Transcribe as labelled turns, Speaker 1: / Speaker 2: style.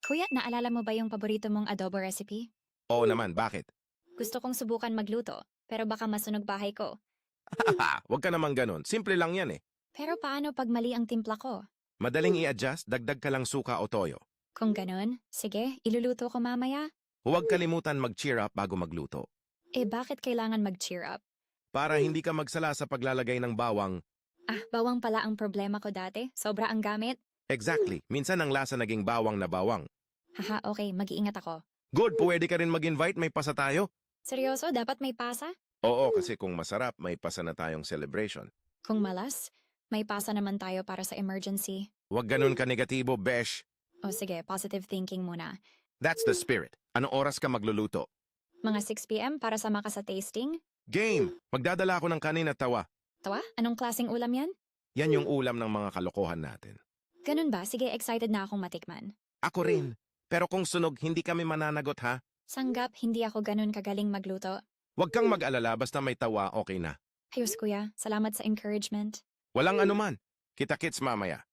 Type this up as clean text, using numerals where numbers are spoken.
Speaker 1: Kuya, naalala mo ba yung paborito mong adobo recipe?
Speaker 2: Oo naman, bakit?
Speaker 1: Gusto kong subukan magluto, pero baka masunog bahay ko.
Speaker 2: Haha, huwag ka naman ganun. Simple lang yan eh.
Speaker 1: Pero paano pag mali ang timpla ko?
Speaker 2: Madaling i-adjust, dagdag ka lang suka o toyo.
Speaker 1: Kung ganun, sige, iluluto ko mamaya.
Speaker 2: Huwag kalimutan mag-cheer up bago magluto.
Speaker 1: Eh bakit kailangan mag-cheer up?
Speaker 2: Para hindi ka magsala sa paglalagay ng bawang.
Speaker 1: Ah, bawang pala ang problema ko dati. Sobra ang gamit.
Speaker 2: Exactly, minsan ang lasa naging bawang na bawang.
Speaker 1: Haha, okay, mag-iingat ako.
Speaker 2: Good, pwede ka rin mag-invite, may pasa tayo.
Speaker 1: Seryoso, dapat may pasa?
Speaker 2: Oo, kasi kung masarap, may pasa na tayong celebration.
Speaker 1: Kung malas, may pasa naman tayo para sa emergency.
Speaker 2: Huwag ganun ka negatibo, besh.
Speaker 1: O sige, positive thinking muna.
Speaker 2: That's the spirit. Anong oras ka magluluto?
Speaker 1: Mga 6 p.m. para sama ka sa tasting?
Speaker 2: Game! Magdadala ako ng kanin at tawa.
Speaker 1: Tawa? Anong klaseng ulam yan?
Speaker 2: Yan yung ulam ng mga kalokohan natin.
Speaker 1: Ganun ba? Sige, excited na akong matikman.
Speaker 2: Ako rin. Pero kung sunog, hindi kami mananagot ha.
Speaker 1: Sanggap, hindi ako ganun kagaling magluto.
Speaker 2: Huwag kang mag-alala, basta may tawa, okay na.
Speaker 1: Ayos kuya, salamat sa encouragement.
Speaker 2: Walang anuman. Kita-kits mamaya.